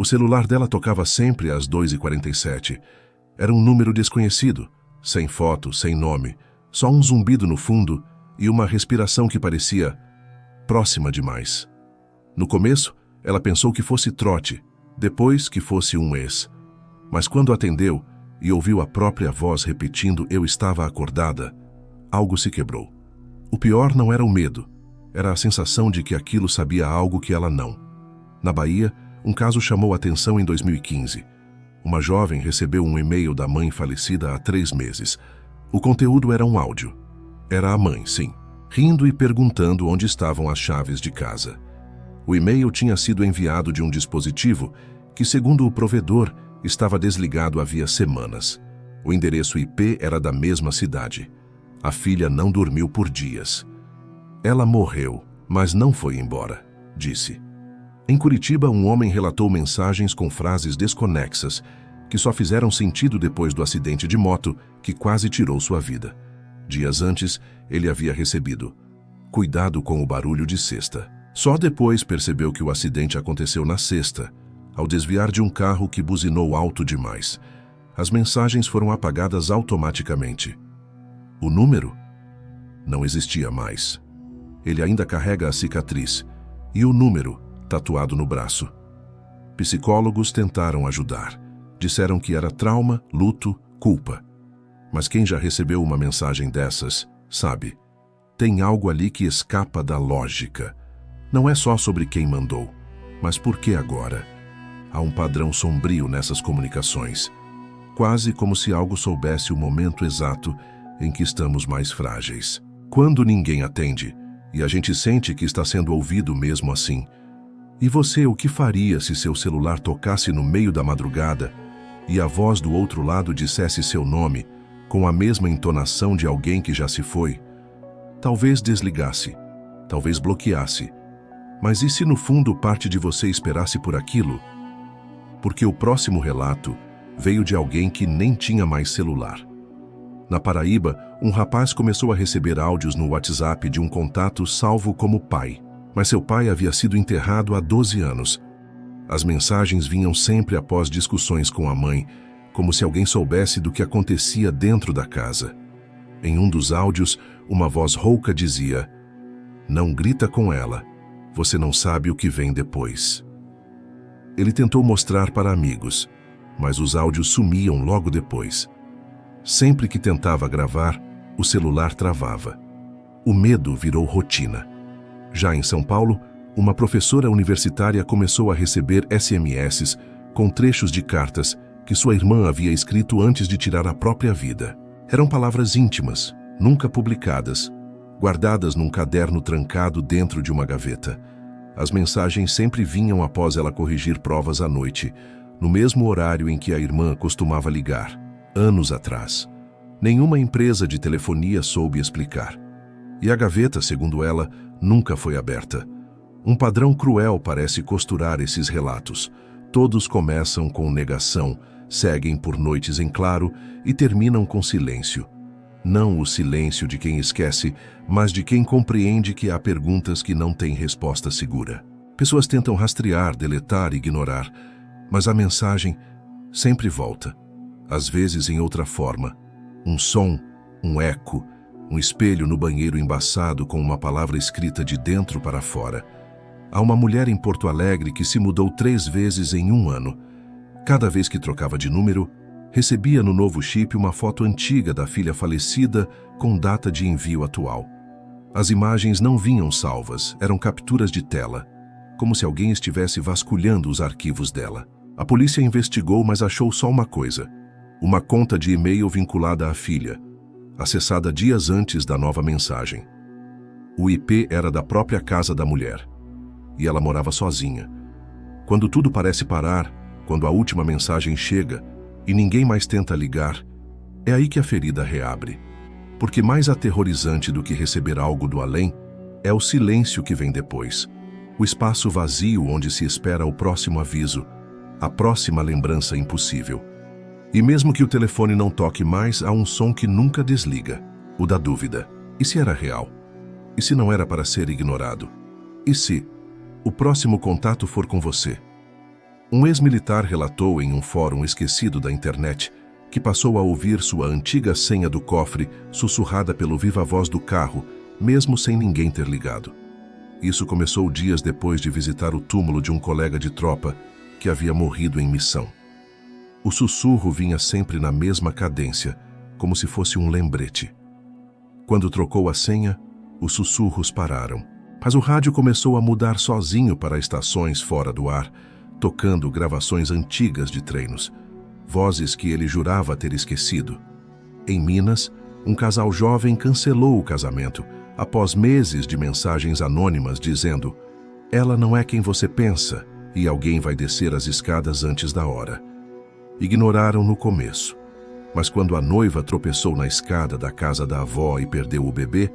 O celular dela tocava sempre às 2h47. Era um número desconhecido, sem foto, sem nome, só um zumbido no fundo e uma respiração que parecia próxima demais. No começo, ela pensou que fosse trote, depois que fosse um ex. Mas quando atendeu e ouviu a própria voz repetindo "eu estava acordada", algo se quebrou. O pior não era o medo, era a sensação de que aquilo sabia algo que ela não. Na Bahia, um caso chamou a atenção em 2015. Uma jovem recebeu um e-mail da mãe falecida há 3 meses. O conteúdo era um áudio. Era a mãe, sim, rindo e perguntando onde estavam as chaves de casa. O e-mail tinha sido enviado de um dispositivo que, segundo o provedor, estava desligado havia semanas. O endereço IP era da mesma cidade. A filha não dormiu por dias. Ela morreu, mas não foi embora, disse. Em Curitiba, um homem relatou mensagens com frases desconexas que só fizeram sentido depois do acidente de moto que quase tirou sua vida. Dias antes, ele havia recebido: "Cuidado com o barulho de sexta." Só depois percebeu que o acidente aconteceu na sexta, ao desviar de um carro que buzinou alto demais. As mensagens foram apagadas automaticamente. O número não existia mais. Ele ainda carrega a cicatriz e o número tatuado no braço. Psicólogos tentaram ajudar. Disseram que era trauma, luto, culpa. Mas quem já recebeu uma mensagem dessas, sabe, tem algo ali que escapa da lógica. Não é só sobre quem mandou, mas por que agora? Há um padrão sombrio nessas comunicações, quase como se algo soubesse o momento exato em que estamos mais frágeis. Quando ninguém atende, e a gente sente que está sendo ouvido mesmo assim. E você, o que faria se seu celular tocasse no meio da madrugada e a voz do outro lado dissesse seu nome com a mesma entonação de alguém que já se foi? Talvez desligasse, talvez bloqueasse. Mas e se no fundo parte de você esperasse por aquilo? Porque o próximo relato veio de alguém que nem tinha mais celular. Na Paraíba, um rapaz começou a receber áudios no WhatsApp de um contato salvo como pai. Mas seu pai havia sido enterrado há 12 anos. As mensagens vinham sempre após discussões com a mãe, como se alguém soubesse do que acontecia dentro da casa. Em um dos áudios, uma voz rouca dizia: "Não grita com ela. Você não sabe o que vem depois." Ele tentou mostrar para amigos, mas os áudios sumiam logo depois. Sempre que tentava gravar, o celular travava. O medo virou rotina. Já em São Paulo, uma professora universitária começou a receber SMS com trechos de cartas que sua irmã havia escrito antes de tirar a própria vida. Eram palavras íntimas, nunca publicadas, guardadas num caderno trancado dentro de uma gaveta. As mensagens sempre vinham após ela corrigir provas à noite, no mesmo horário em que a irmã costumava ligar, anos atrás. Nenhuma empresa de telefonia soube explicar. E a gaveta, segundo ela, nunca foi aberta. Um padrão cruel parece costurar esses relatos. Todos começam com negação, seguem por noites em claro e terminam com silêncio. Não o silêncio de quem esquece, mas de quem compreende que há perguntas que não têm resposta segura. Pessoas tentam rastrear, deletar, ignorar, mas a mensagem sempre volta. Às vezes em outra forma. Um som, um eco, um espelho no banheiro embaçado com uma palavra escrita de dentro para fora. Há uma mulher em Porto Alegre que se mudou 3 vezes em 1 ano. Cada vez que trocava de número, recebia no novo chip uma foto antiga da filha falecida com data de envio atual. As imagens não vinham salvas, eram capturas de tela, como se alguém estivesse vasculhando os arquivos dela. A polícia investigou, mas achou só uma coisa: uma conta de e-mail vinculada à filha, acessada dias antes da nova mensagem. O IP era da própria casa da mulher, e ela morava sozinha. Quando tudo parece parar, quando a última mensagem chega e ninguém mais tenta ligar, é aí que a ferida reabre. Porque mais aterrorizante do que receber algo do além é o silêncio que vem depois. O espaço vazio onde se espera o próximo aviso, a próxima lembrança impossível. E mesmo que o telefone não toque mais, há um som que nunca desliga, o da dúvida. E se era real? E se não era para ser ignorado? E se o próximo contato for com você? Um ex-militar relatou em um fórum esquecido da internet que passou a ouvir sua antiga senha do cofre sussurrada pelo viva-voz do carro, mesmo sem ninguém ter ligado. Isso começou dias depois de visitar o túmulo de um colega de tropa que havia morrido em missão. O sussurro vinha sempre na mesma cadência, como se fosse um lembrete. Quando trocou a senha, os sussurros pararam. Mas o rádio começou a mudar sozinho para estações fora do ar, tocando gravações antigas de treinos, vozes que ele jurava ter esquecido. Em Minas, um casal jovem cancelou o casamento após meses de mensagens anônimas dizendo: "Ela não é quem você pensa e alguém vai descer as escadas antes da hora." Ignoraram no começo, mas quando a noiva tropeçou na escada da casa da avó e perdeu o bebê,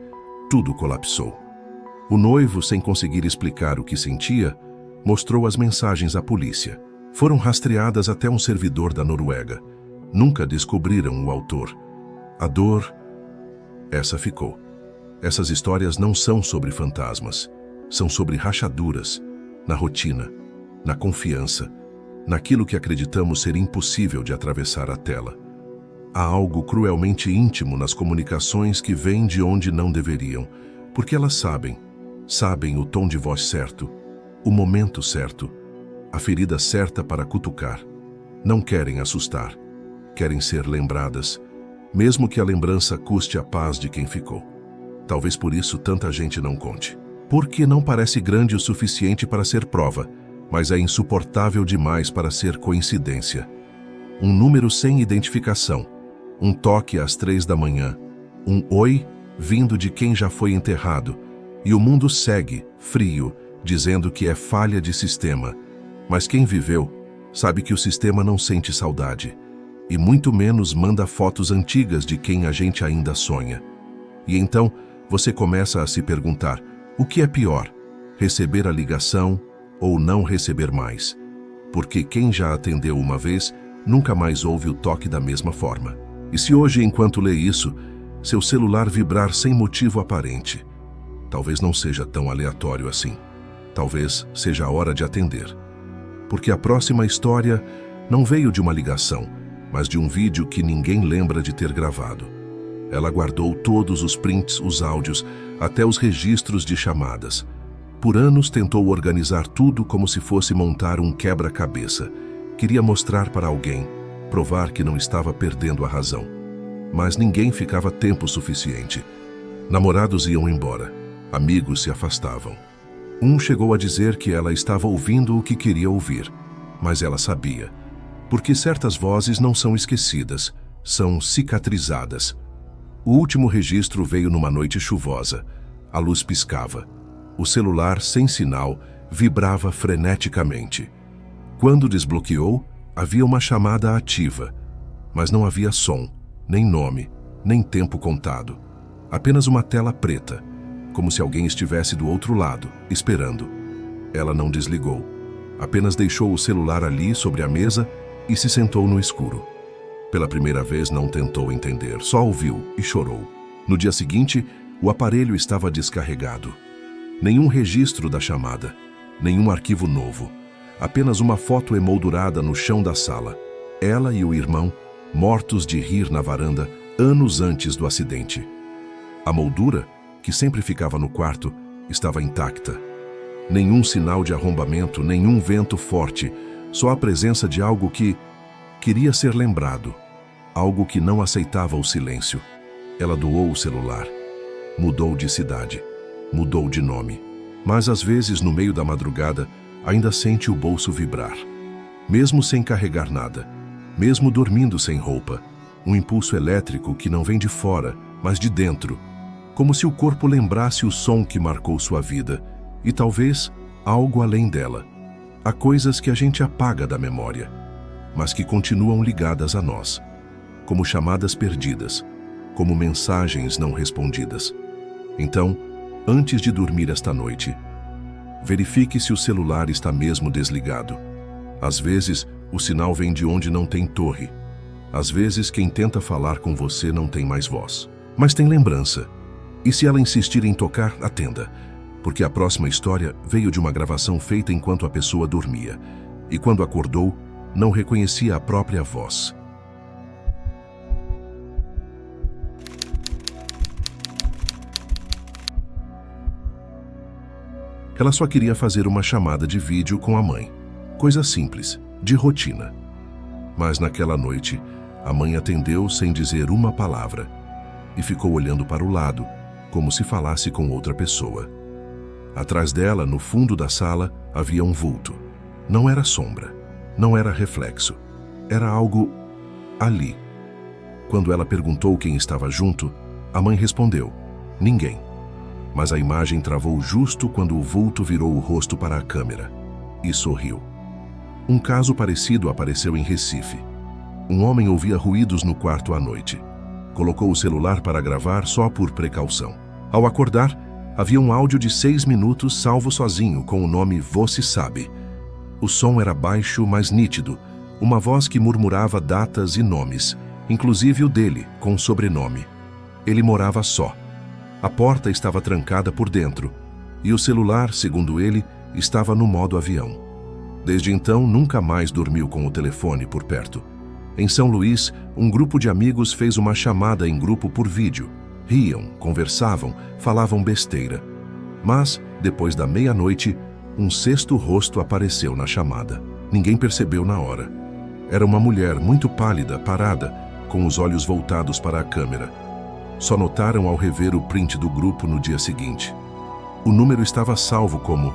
tudo colapsou. O noivo, sem conseguir explicar o que sentia, mostrou as mensagens à polícia. Foram rastreadas até um servidor da Noruega. Nunca descobriram o autor. A dor, essa ficou. Essas histórias não são sobre fantasmas. São sobre rachaduras, na rotina, na confiança, naquilo que acreditamos ser impossível de atravessar a tela. Há algo cruelmente íntimo nas comunicações que vêm de onde não deveriam, porque elas sabem o tom de voz certo, o momento certo, a ferida certa para cutucar. Não querem assustar, querem ser lembradas, mesmo que a lembrança custe a paz de quem ficou. Talvez por isso tanta gente não conte. Porque não parece grande o suficiente para ser prova, mas é insuportável demais para ser coincidência. Um número sem identificação, um toque às 3 da manhã, um oi vindo de quem já foi enterrado, e o mundo segue, frio, dizendo que é falha de sistema. Mas quem viveu sabe que o sistema não sente saudade, e muito menos manda fotos antigas de quem a gente ainda sonha. E então você começa a se perguntar: o que é pior, receber a ligação ou não receber mais? Porque quem já atendeu uma vez, nunca mais ouve o toque da mesma forma. E se hoje, enquanto lê isso, seu celular vibrar sem motivo aparente, talvez não seja tão aleatório assim. Talvez seja a hora de atender. Porque a próxima história não veio de uma ligação, mas de um vídeo que ninguém lembra de ter gravado. Ela guardou todos os prints, os áudios, até os registros de chamadas. Por anos tentou organizar tudo como se fosse montar um quebra-cabeça. Queria mostrar para alguém, provar que não estava perdendo a razão. Mas ninguém ficava tempo suficiente. Namorados iam embora, amigos se afastavam. Um chegou a dizer que ela estava ouvindo o que queria ouvir, mas ela sabia. Porque certas vozes não são esquecidas, são cicatrizadas. O último registro veio numa noite chuvosa. A luz piscava. O celular, sem sinal, vibrava freneticamente. Quando desbloqueou, havia uma chamada ativa, mas não havia som, nem nome, nem tempo contado. Apenas uma tela preta, como se alguém estivesse do outro lado, esperando. Ela não desligou, apenas deixou o celular ali sobre a mesa e se sentou no escuro. Pela primeira vez não tentou entender, só ouviu e chorou. No dia seguinte, o aparelho estava descarregado. Nenhum registro da chamada, nenhum arquivo novo. Apenas uma foto emoldurada no chão da sala. Ela e o irmão, mortos de rir na varanda, anos antes do acidente. A moldura, que sempre ficava no quarto, estava intacta. Nenhum sinal de arrombamento, nenhum vento forte, só a presença de algo que queria ser lembrado, algo que não aceitava o silêncio. Ela doou o celular, mudou de cidade, mudou de nome. Mas às vezes, no meio da madrugada, ainda sente o bolso vibrar. Mesmo sem carregar nada, mesmo dormindo sem roupa, um impulso elétrico que não vem de fora, mas de dentro, como se o corpo lembrasse o som que marcou sua vida, e talvez algo além dela. Há coisas que a gente apaga da memória, mas que continuam ligadas a nós, como chamadas perdidas, como mensagens não respondidas. Então, antes de dormir esta noite, verifique se o celular está mesmo desligado. Às vezes, o sinal vem de onde não tem torre. Às vezes, quem tenta falar com você não tem mais voz, mas tem lembrança. E se ela insistir em tocar, atenda, porque a próxima história veio de uma gravação feita enquanto a pessoa dormia. e quando acordou, não reconhecia a própria voz. Ela só queria fazer uma chamada de vídeo com a mãe. Coisa simples, de rotina. Mas naquela noite, a mãe atendeu sem dizer uma palavra e ficou olhando para o lado, como se falasse com outra pessoa. Atrás dela, no fundo da sala, havia um vulto. Não era sombra, não era reflexo. Era algo ali. Quando ela perguntou quem estava junto, a mãe respondeu: ninguém. Mas a imagem travou justo quando o vulto virou o rosto para a câmera e sorriu. Um caso parecido apareceu em Recife. Um homem ouvia ruídos no quarto à noite. Colocou o celular para gravar só por precaução. Ao acordar, havia um áudio de 6 minutos salvo sozinho com o nome Você Sabe. O som era baixo, mas nítido, uma voz que murmurava datas e nomes, inclusive o dele, com sobrenome. Ele morava só. A porta estava trancada por dentro e o celular, segundo ele, estava no modo avião. Desde então, nunca mais dormiu com o telefone por perto. Em São Luís, um grupo de amigos fez uma chamada em grupo por vídeo. Riam, conversavam, falavam besteira. Mas, depois da meia-noite, um sexto rosto apareceu na chamada. Ninguém percebeu na hora. Era uma mulher muito pálida, parada, com os olhos voltados para a câmera. Só notaram ao rever o print do grupo no dia seguinte. O número estava salvo como...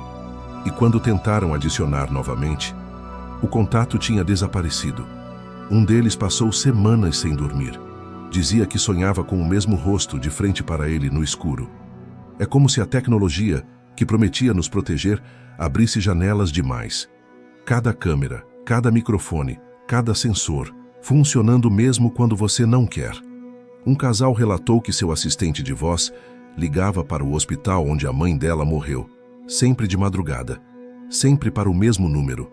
E quando tentaram adicionar novamente, o contato tinha desaparecido. Um deles passou semanas sem dormir. Dizia que sonhava com o mesmo rosto de frente para ele no escuro. É como se a tecnologia, que prometia nos proteger, abrisse janelas demais. Cada câmera, cada microfone, cada sensor, funcionando mesmo quando você não quer. Um casal relatou que seu assistente de voz ligava para o hospital onde a mãe dela morreu, sempre de madrugada, sempre para o mesmo número.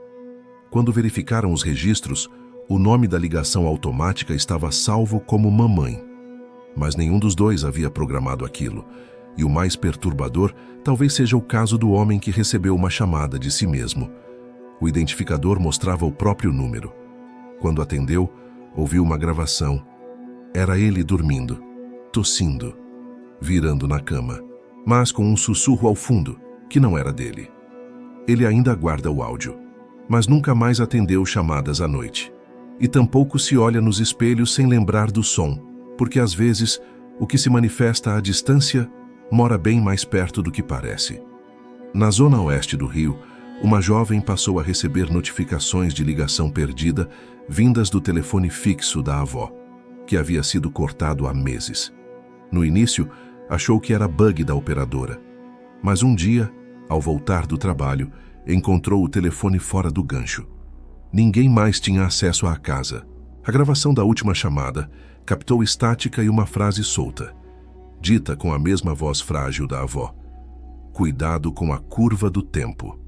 Quando verificaram os registros, o nome da ligação automática estava salvo como mamãe. Mas nenhum dos dois havia programado aquilo, e o mais perturbador talvez seja o caso do homem que recebeu uma chamada de si mesmo. O identificador mostrava o próprio número. Quando atendeu, ouviu uma gravação. Era ele dormindo, tossindo, virando na cama, mas com um sussurro ao fundo, que não era dele. Ele ainda guarda o áudio, mas nunca mais atendeu chamadas à noite. E tampouco se olha nos espelhos sem lembrar do som, porque às vezes o que se manifesta à distância mora bem mais perto do que parece. Na zona oeste do Rio, uma jovem passou a receber notificações de ligação perdida vindas do telefone fixo da avó, que havia sido cortado há meses. No início, achou que era bug da operadora, mas um dia, ao voltar do trabalho, encontrou o telefone fora do gancho. Ninguém mais tinha acesso à casa. A gravação da última chamada captou estática e uma frase solta, dita com a mesma voz frágil da avó: cuidado com a curva do tempo.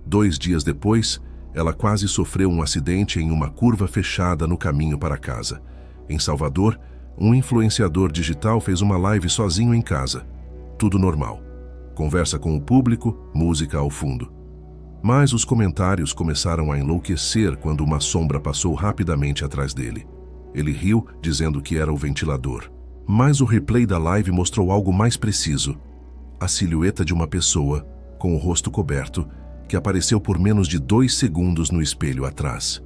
2 dias depois, ela quase sofreu um acidente em uma curva fechada no caminho para casa. Em Salvador, um influenciador digital fez uma live sozinho em casa. Tudo normal. Conversa com o público, música ao fundo. Mas os comentários começaram a enlouquecer quando uma sombra passou rapidamente atrás dele. Ele riu, dizendo que era o ventilador. Mas o replay da live mostrou algo mais preciso. A silhueta de uma pessoa, com o rosto coberto, que apareceu por menos de 2 segundos no espelho atrás.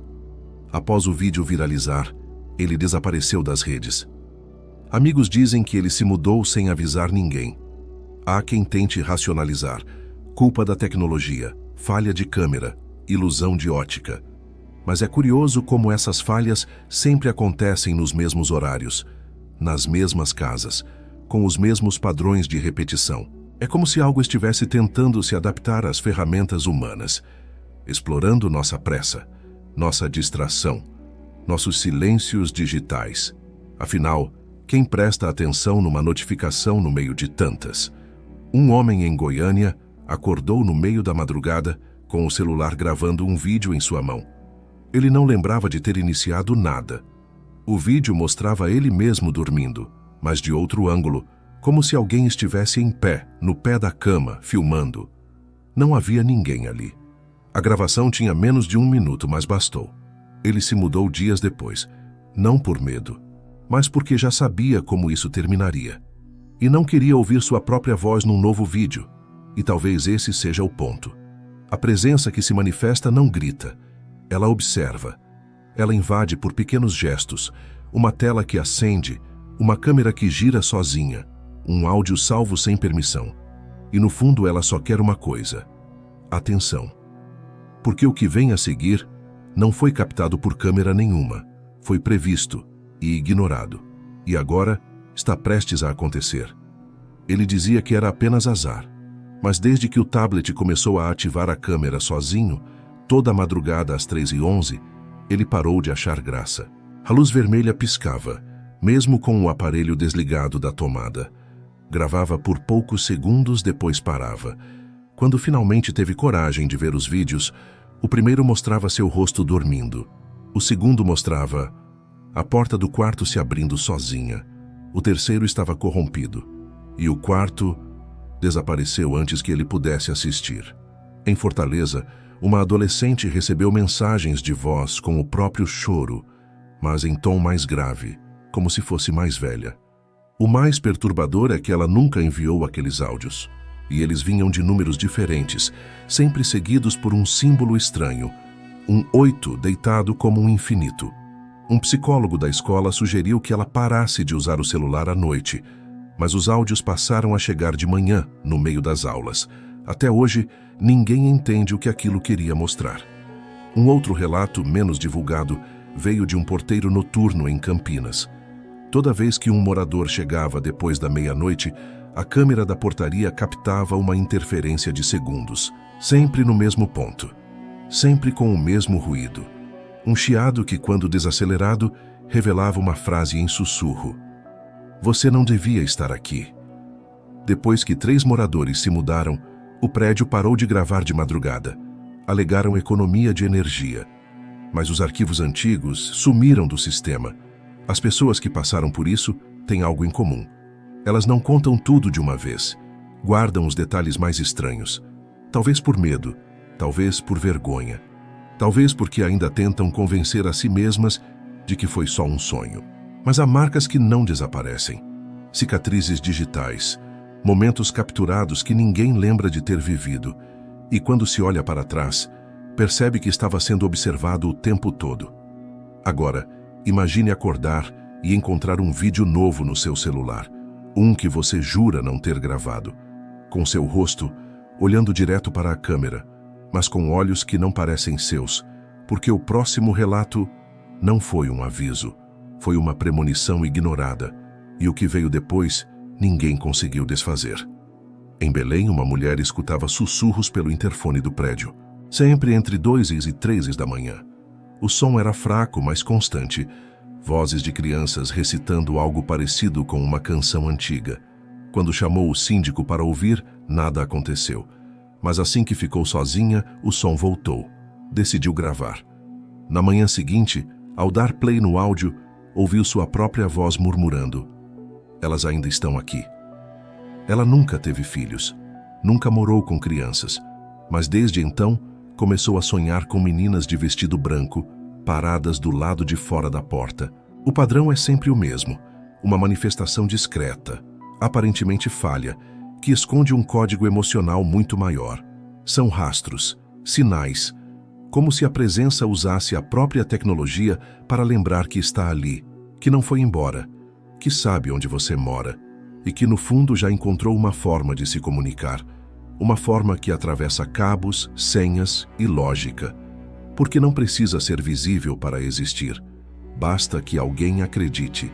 Após o vídeo viralizar, ele desapareceu das redes. Amigos dizem que ele se mudou sem avisar ninguém. Há quem tente racionalizar. Culpa da tecnologia, falha de câmera, ilusão de ótica. Mas é curioso como essas falhas sempre acontecem nos mesmos horários, nas mesmas casas, com os mesmos padrões de repetição. É como se algo estivesse tentando se adaptar às ferramentas humanas, explorando nossa pressa, nossa distração, nossos silêncios digitais. Afinal, quem presta atenção numa notificação no meio de tantas? Um homem em Goiânia acordou no meio da madrugada com o celular gravando um vídeo em sua mão. Ele não lembrava de ter iniciado nada. O vídeo mostrava ele mesmo dormindo, mas de outro ângulo, como se alguém estivesse em pé, no pé da cama, filmando. Não havia ninguém ali. A gravação tinha menos de 1 minuto, mas bastou. Ele se mudou dias depois, não por medo, mas porque já sabia como isso terminaria. E não queria ouvir sua própria voz num novo vídeo. E talvez esse seja o ponto. A presença que se manifesta não grita. Ela observa. Ela invade por pequenos gestos, uma tela que acende, uma câmera que gira sozinha, um áudio salvo sem permissão. E no fundo ela só quer uma coisa: atenção. Porque o que vem a seguir não foi captado por câmera nenhuma, foi previsto e ignorado. E agora está prestes a acontecer. Ele dizia que era apenas azar, mas desde que o tablet começou a ativar a câmera sozinho, toda a madrugada às 3h11, ele parou de achar graça. A luz vermelha piscava, mesmo com o aparelho desligado da tomada. Gravava por poucos segundos, depois parava. Quando finalmente teve coragem de ver os vídeos, o primeiro mostrava seu rosto dormindo. O segundo mostrava a porta do quarto se abrindo sozinha. O terceiro estava corrompido. E o quarto desapareceu antes que ele pudesse assistir. Em Fortaleza, uma adolescente recebeu mensagens de voz com o próprio choro, mas em tom mais grave, como se fosse mais velha. O mais perturbador é que ela nunca enviou aqueles áudios. E eles vinham de números diferentes, sempre seguidos por um símbolo estranho, um 8 deitado como um infinito. Um psicólogo da escola sugeriu que ela parasse de usar o celular à noite, mas os áudios passaram a chegar de manhã, no meio das aulas. Até hoje, ninguém entende o que aquilo queria mostrar. Um outro relato, menos divulgado, veio de um porteiro noturno em Campinas. Toda vez que um morador chegava depois da meia-noite, a câmera da portaria captava uma interferência de segundos, sempre no mesmo ponto, sempre com o mesmo ruído. Um chiado que, quando desacelerado, revelava uma frase em sussurro: "Você não devia estar aqui." Depois que 3 moradores se mudaram, o prédio parou de gravar de madrugada. Alegaram economia de energia. Mas os arquivos antigos sumiram do sistema. As pessoas que passaram por isso têm algo em comum. Elas não contam tudo de uma vez. Guardam os detalhes mais estranhos. Talvez por medo, talvez por vergonha. Talvez porque ainda tentam convencer a si mesmas de que foi só um sonho. Mas há marcas que não desaparecem. Cicatrizes digitais, momentos capturados que ninguém lembra de ter vivido. E quando se olha para trás, percebe que estava sendo observado o tempo todo. Agora, imagine acordar e encontrar um vídeo novo no seu celular. Um que você jura não ter gravado. Com seu rosto, olhando direto para a câmera, mas com olhos que não parecem seus, porque o próximo relato não foi um aviso, foi uma premonição ignorada, e o que veio depois, ninguém conseguiu desfazer. Em Belém, uma mulher escutava sussurros pelo interfone do prédio, sempre entre 2 e 3 da manhã. O som era fraco, mas constante, vozes de crianças recitando algo parecido com uma canção antiga. Quando chamou o síndico para ouvir, nada aconteceu. Mas assim que ficou sozinha, o som voltou. Decidiu gravar. Na manhã seguinte, ao dar play no áudio, ouviu sua própria voz murmurando: "Elas ainda estão aqui." Ela nunca teve filhos, nunca morou com crianças, mas desde então começou a sonhar com meninas de vestido branco, paradas do lado de fora da porta. O padrão é sempre o mesmo, uma manifestação discreta, aparentemente falha, que esconde um código emocional muito maior. São rastros, sinais, como se a presença usasse a própria tecnologia para lembrar que está ali, que não foi embora, que sabe onde você mora e que no fundo já encontrou uma forma de se comunicar, uma forma que atravessa cabos, senhas e lógica, porque não precisa ser visível para existir. Basta que alguém acredite.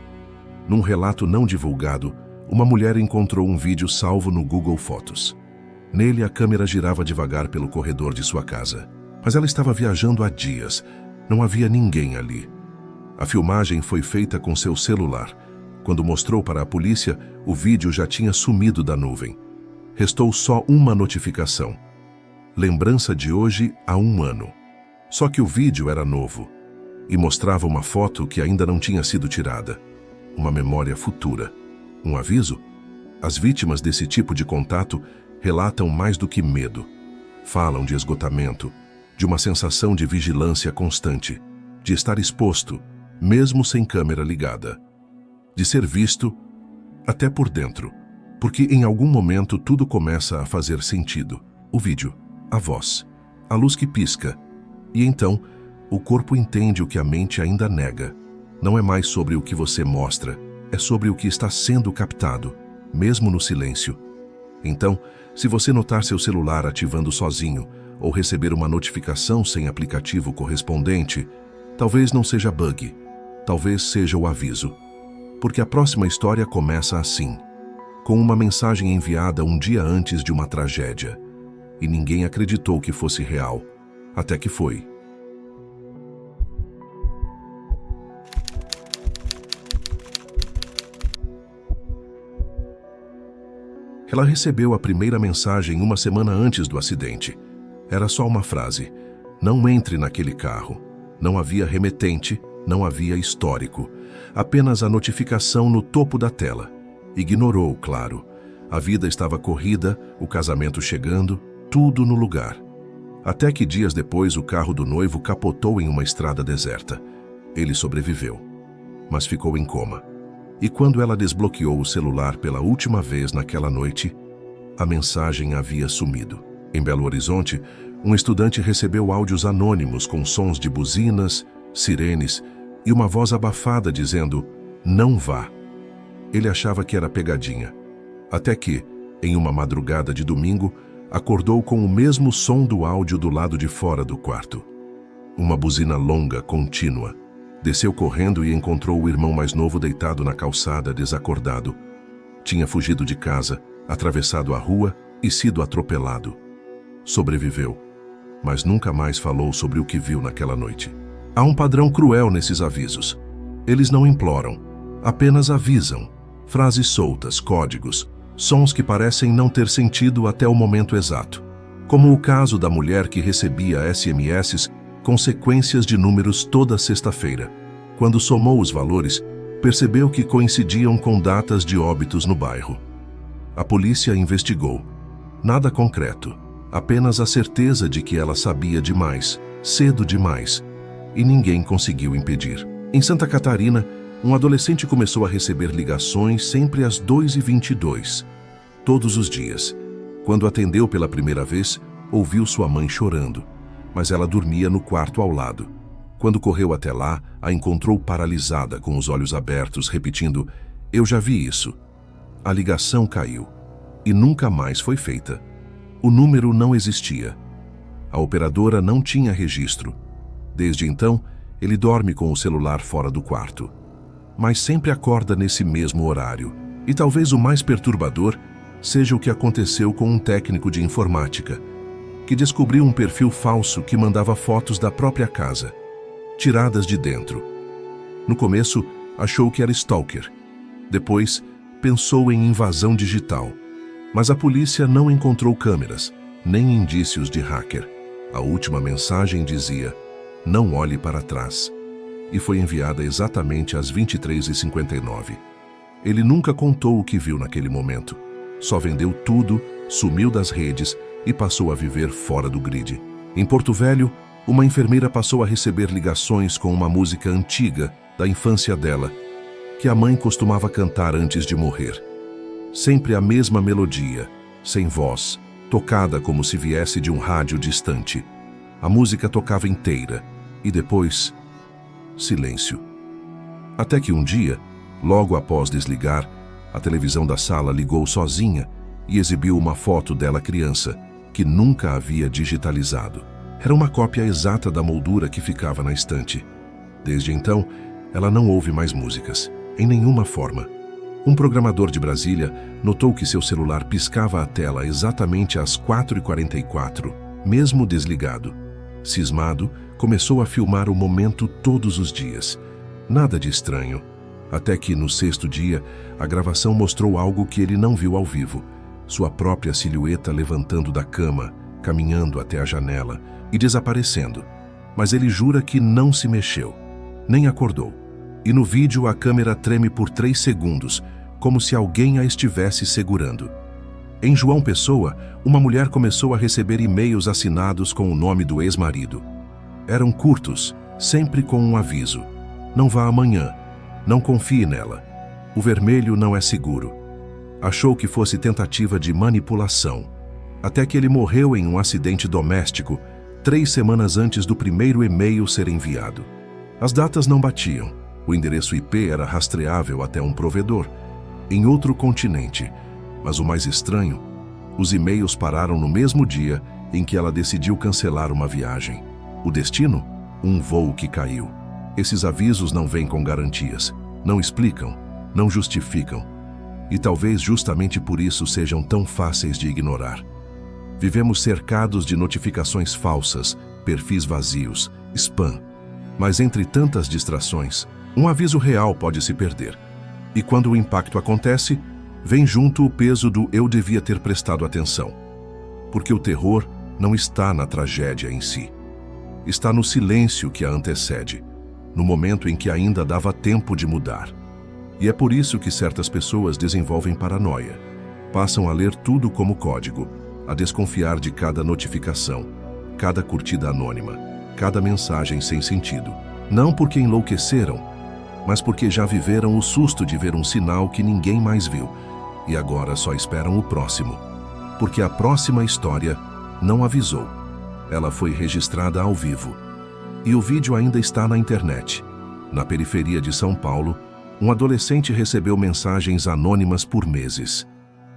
Num relato não divulgado, uma mulher encontrou um vídeo salvo no Google Fotos. Nele, a câmera girava devagar pelo corredor de sua casa. Mas ela estava viajando há dias. Não havia ninguém ali. A filmagem foi feita com seu celular. Quando mostrou para a polícia, o vídeo já tinha sumido da nuvem. Restou só uma notificação: lembrança de hoje há 1 ano. Só que o vídeo era novo e mostrava uma foto que ainda não tinha sido tirada. Uma memória futura. Um aviso? As vítimas desse tipo de contato relatam mais do que medo. Falam de esgotamento, de uma sensação de vigilância constante, de estar exposto, mesmo sem câmera ligada, de ser visto até por dentro, porque em algum momento tudo começa a fazer sentido. O vídeo, a voz, a luz que pisca, e então o corpo entende o que a mente ainda nega. Não é mais sobre o que você mostra, é sobre o que está sendo captado, mesmo no silêncio. Então, se você notar seu celular ativando sozinho ou receber uma notificação sem aplicativo correspondente, talvez não seja bug, talvez seja o aviso. Porque a próxima história começa assim, com uma mensagem enviada um dia antes de uma tragédia. E ninguém acreditou que fosse real, até que foi. Ela recebeu a primeira mensagem uma semana antes do acidente. Era só uma frase: não entre naquele carro. Não havia remetente, não havia histórico. Apenas a notificação no topo da tela. Ignorou, claro. A vida estava corrida, o casamento chegando, tudo no lugar. Até que dias depois o carro do noivo capotou em uma estrada deserta. Ele sobreviveu, mas ficou em coma. E quando ela desbloqueou o celular pela última vez naquela noite, a mensagem havia sumido. Em Belo Horizonte, um estudante recebeu áudios anônimos com sons de buzinas, sirenes e uma voz abafada dizendo: "Não vá". Ele achava que era pegadinha. Até que, em uma madrugada de domingo, acordou com o mesmo som do áudio do lado de fora do quarto. Uma buzina longa, contínua. Desceu correndo e encontrou o irmão mais novo deitado na calçada, desacordado. Tinha fugido de casa, atravessado a rua e sido atropelado. Sobreviveu, mas nunca mais falou sobre o que viu naquela noite. Há um padrão cruel nesses avisos. Eles não imploram, apenas avisam. Frases soltas, códigos, sons que parecem não ter sentido até o momento exato. Como o caso da mulher que recebia SMS com sequências de números toda sexta-feira. Quando somou os valores, percebeu que coincidiam com datas de óbitos no bairro. A polícia investigou. Nada concreto, apenas a certeza de que ela sabia demais, cedo demais, e ninguém conseguiu impedir. Em Santa Catarina, um adolescente começou a receber ligações sempre às 2h22, todos os dias. Quando atendeu pela primeira vez, ouviu sua mãe chorando, mas ela dormia no quarto ao lado. Quando correu até lá, a encontrou paralisada, com os olhos abertos, repetindo: "Eu já vi isso". A ligação caiu e nunca mais foi feita. O número não existia. A operadora não tinha registro. Desde então, ele dorme com o celular fora do quarto. Mas sempre acorda nesse mesmo horário. E talvez o mais perturbador seja o que aconteceu com um técnico de informática, que descobriu um perfil falso que mandava fotos da própria casa, tiradas de dentro. No começo, achou que era stalker. Depois, pensou em invasão digital. Mas a polícia não encontrou câmeras, nem indícios de hacker. A última mensagem dizia: "Não olhe para trás", e foi enviada exatamente às 23h59. Ele nunca contou o que viu naquele momento. Só vendeu tudo, sumiu das redes e passou a viver fora do grid. Em Porto Velho, uma enfermeira passou a receber ligações com uma música antiga da infância dela, que a mãe costumava cantar antes de morrer. Sempre a mesma melodia, sem voz, tocada como se viesse de um rádio distante. A música tocava inteira e depois, silêncio. Até que um dia, logo após desligar, a televisão da sala ligou sozinha e exibiu uma foto dela criança, que nunca havia digitalizado. Era uma cópia exata da moldura que ficava na estante. Desde então, ela não ouve mais músicas, em nenhuma forma. Um programador de Brasília notou que seu celular piscava a tela exatamente às 4h44, mesmo desligado. Cismado, começou a filmar o momento todos os dias. Nada de estranho. Até que, no sexto dia, a gravação mostrou algo que ele não viu ao vivo. Sua própria silhueta levantando da cama, caminhando até a janela e desaparecendo. Mas ele jura que não se mexeu, nem acordou. E no vídeo a câmera treme por 3 segundos, como se alguém a estivesse segurando. Em João Pessoa, uma mulher começou a receber e-mails assinados com o nome do ex-marido. Eram curtos, sempre com um aviso: não vá amanhã, não confie nela, o vermelho não é seguro. Achou que fosse tentativa de manipulação, até que ele morreu em um acidente doméstico 3 semanas antes do primeiro e-mail ser enviado. As datas não batiam, o endereço IP era rastreável até um provedor, em outro continente, mas o mais estranho, os e-mails pararam no mesmo dia em que ela decidiu cancelar uma viagem. O destino? Um voo que caiu. Esses avisos não vêm com garantias, não explicam, não justificam, e talvez justamente por isso sejam tão fáceis de ignorar. Vivemos cercados de notificações falsas, perfis vazios, spam. Mas entre tantas distrações, um aviso real pode se perder. E quando o impacto acontece, vem junto o peso do eu devia ter prestado atenção. Porque o terror não está na tragédia em si. Está no silêncio que a antecede, no momento em que ainda dava tempo de mudar. E é por isso que certas pessoas desenvolvem paranoia. Passam a ler tudo como código, a desconfiar de cada notificação, cada curtida anônima, cada mensagem sem sentido. Não porque enlouqueceram, mas porque já viveram o susto de ver um sinal que ninguém mais viu, e agora só esperam o próximo. Porque a próxima história não avisou. Ela foi registrada ao vivo. E o vídeo ainda está na internet. Na periferia de São Paulo, um adolescente recebeu mensagens anônimas por meses.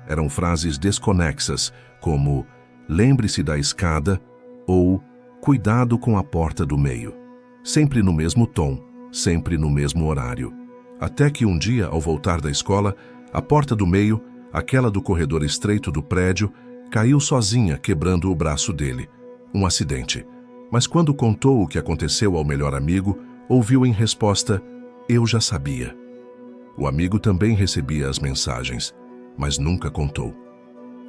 Eram frases desconexas, como "lembre-se da escada" ou "cuidado com a porta do meio". Sempre no mesmo tom, sempre no mesmo horário. Até que um dia, ao voltar da escola, a porta do meio, aquela do corredor estreito do prédio, caiu sozinha, quebrando o braço dele. Um acidente. Mas quando contou o que aconteceu ao melhor amigo, ouviu em resposta: "Eu já sabia". O amigo também recebia as mensagens, mas nunca contou.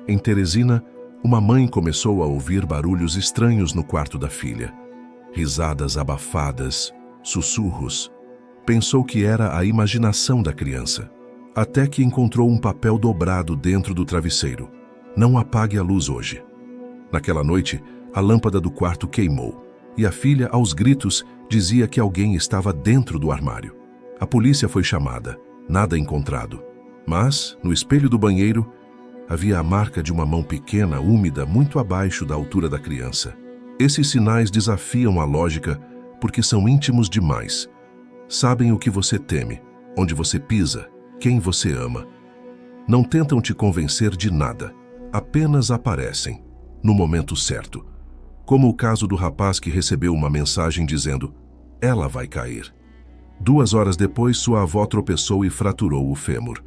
Em Teresina, uma mãe começou a ouvir barulhos estranhos no quarto da filha. Risadas abafadas, sussurros. Pensou que era a imaginação da criança. Até que encontrou um papel dobrado dentro do travesseiro. "Não apague a luz hoje". Naquela noite, a lâmpada do quarto queimou, e a filha, aos gritos, dizia que alguém estava dentro do armário. A polícia foi chamada, nada encontrado. Mas, no espelho do banheiro, havia a marca de uma mão pequena, úmida, muito abaixo da altura da criança. Esses sinais desafiam a lógica porque são íntimos demais. Sabem o que você teme, onde você pisa, quem você ama. Não tentam te convencer de nada, apenas aparecem, no momento certo. Como o caso do rapaz que recebeu uma mensagem dizendo: "Ela vai cair". 2 horas depois, sua avó tropeçou e fraturou o fêmur.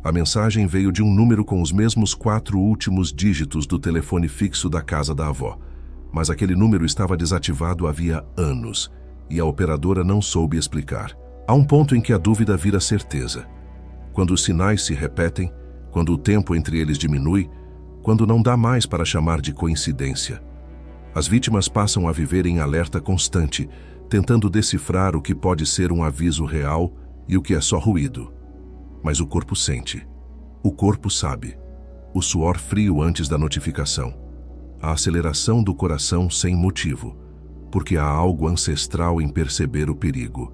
A mensagem veio de um número com os mesmos 4 últimos dígitos do telefone fixo da casa da avó. Mas aquele número estava desativado havia anos, e a operadora não soube explicar. Há um ponto em que a dúvida vira certeza. Quando os sinais se repetem, quando o tempo entre eles diminui, quando não dá mais para chamar de coincidência. As vítimas passam a viver em alerta constante, tentando decifrar o que pode ser um aviso real e o que é só ruído. Mas o corpo sente. O corpo sabe. O suor frio antes da notificação. A aceleração do coração sem motivo, porque há algo ancestral em perceber o perigo,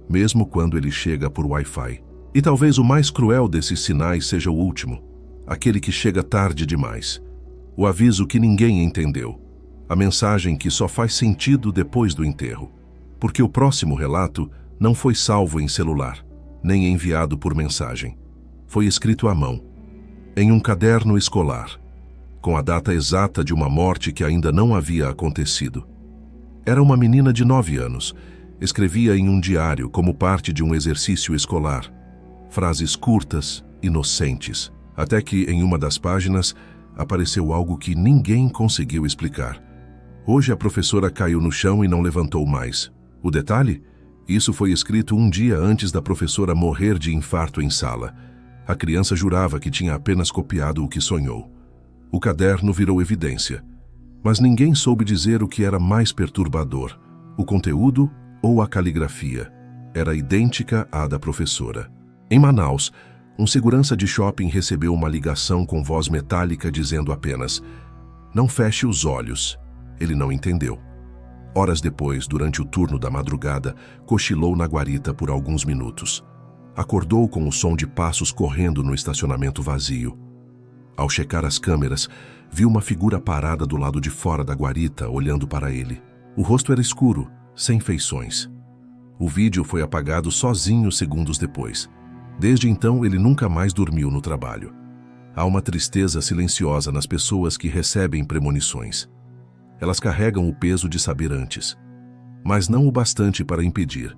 mesmo quando ele chega por Wi-Fi. E talvez o mais cruel desses sinais seja o último, aquele que chega tarde demais. O aviso que ninguém entendeu. A mensagem que só faz sentido depois do enterro. Porque o próximo relato não foi salvo em celular, nem enviado por mensagem. Foi escrito à mão, em um caderno escolar, com a data exata de uma morte que ainda não havia acontecido. Era uma menina de 9 anos. Escrevia em um diário como parte de um exercício escolar. Frases curtas, inocentes, até que em uma das páginas apareceu algo que ninguém conseguiu explicar. Hoje a professora caiu no chão e não levantou mais. O detalhe? Isso foi escrito um dia antes da professora morrer de infarto em sala. A criança jurava que tinha apenas copiado o que sonhou. O caderno virou evidência. Mas ninguém soube dizer o que era mais perturbador, o conteúdo ou a caligrafia. Era idêntica à da professora. Em Manaus, Um segurança de shopping recebeu uma ligação com voz metálica dizendo apenas: "Não feche os olhos." Ele não entendeu. Horas depois, durante o turno da madrugada, cochilou na guarita por alguns minutos. Acordou com o som de passos correndo no estacionamento vazio. Ao checar as câmeras, viu uma figura parada do lado de fora da guarita, olhando para ele. O rosto era escuro, sem feições. O vídeo foi apagado sozinho segundos depois. Desde então, ele nunca mais dormiu no trabalho. Há uma tristeza silenciosa nas pessoas que recebem premonições. Elas carregam o peso de saber antes, mas não o bastante para impedir.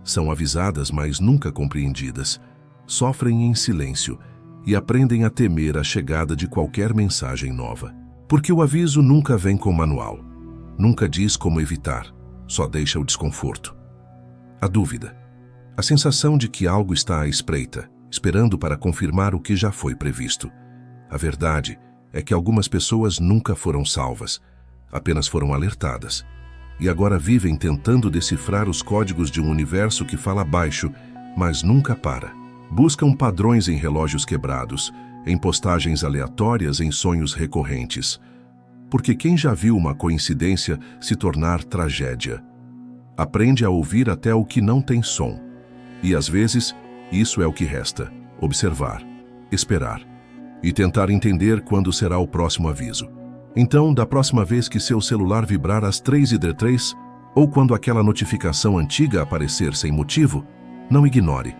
São avisadas, mas nunca compreendidas. Sofrem em silêncio e aprendem a temer a chegada de qualquer mensagem nova. Porque o aviso nunca vem com manual. Nunca diz como evitar, só deixa o desconforto. A dúvida. A sensação de que algo está à espreita, esperando para confirmar o que já foi previsto. A verdade é que algumas pessoas nunca foram salvas, apenas foram alertadas. E agora vivem tentando decifrar os códigos de um universo que fala baixo, mas nunca para. Buscam padrões em relógios quebrados, em postagens aleatórias, em sonhos recorrentes. Porque quem já viu uma coincidência se tornar tragédia? Aprende a ouvir até o que não tem som. E às vezes, isso é o que resta: observar, esperar e tentar entender quando será o próximo aviso. Então, da próxima vez que seu celular vibrar às 3h03, ou quando aquela notificação antiga aparecer sem motivo, não ignore.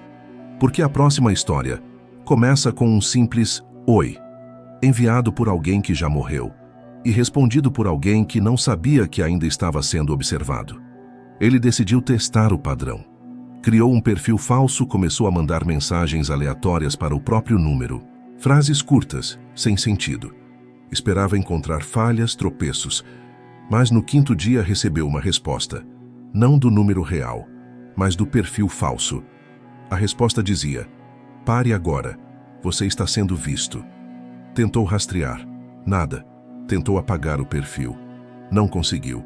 Porque a próxima história começa com um simples "Oi", enviado por alguém que já morreu e respondido por alguém que não sabia que ainda estava sendo observado. Ele decidiu testar o padrão. Criou um perfil falso, começou a mandar mensagens aleatórias para o próprio número. Frases curtas, sem sentido. Esperava encontrar falhas, tropeços, mas no 5º dia recebeu uma resposta, não do número real, mas do perfil falso. A resposta dizia: "Pare agora, você está sendo visto." Tentou rastrear, nada. Tentou apagar o perfil, não conseguiu.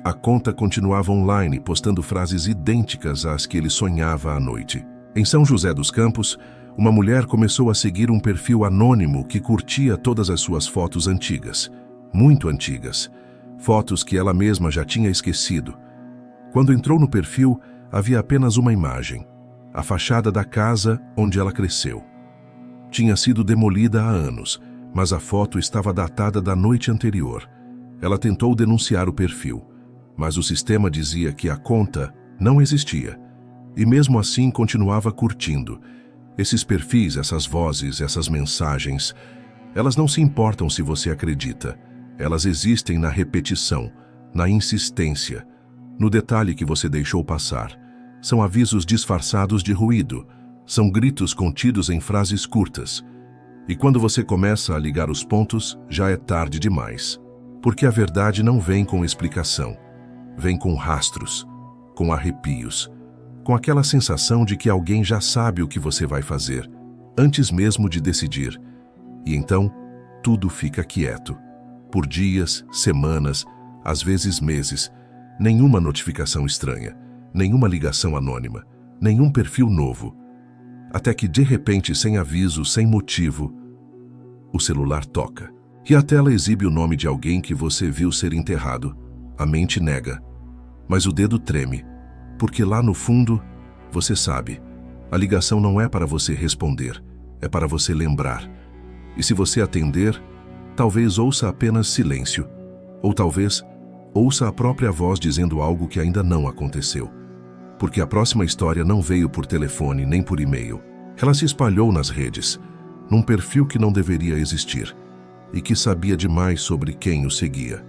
A conta continuava online, postando frases idênticas às que ele sonhava à noite. Em São José dos Campos, uma mulher começou a seguir um perfil anônimo que curtia todas as suas fotos antigas, muito antigas, fotos que ela mesma já tinha esquecido. Quando entrou no perfil, havia apenas uma imagem: a fachada da casa onde ela cresceu. Tinha sido demolida há anos, mas a foto estava datada da noite anterior. Ela tentou denunciar o perfil, mas o sistema dizia que a conta não existia. E mesmo assim continuava curtindo. Esses perfis, essas vozes, essas mensagens, elas não se importam se você acredita. Elas existem na repetição, na insistência, no detalhe que você deixou passar. São avisos disfarçados de ruído, são gritos contidos em frases curtas. E quando você começa a ligar os pontos, já é tarde demais. Porque a verdade não vem com explicação. Vem com rastros, com arrepios, com aquela sensação de que alguém já sabe o que você vai fazer, antes mesmo de decidir. E então, tudo fica quieto. Por dias, semanas, às vezes meses, nenhuma notificação estranha, nenhuma ligação anônima, nenhum perfil novo. Até que, de repente, sem aviso, sem motivo, o celular toca. E a tela exibe o nome de alguém que você viu ser enterrado. A mente nega, mas o dedo treme, porque lá no fundo, você sabe, a ligação não é para você responder, é para você lembrar. E se você atender, talvez ouça apenas silêncio, ou talvez ouça a própria voz dizendo algo que ainda não aconteceu. Porque a próxima história não veio por telefone nem por e-mail. Ela se espalhou nas redes, num perfil que não deveria existir, e que sabia demais sobre quem o seguia.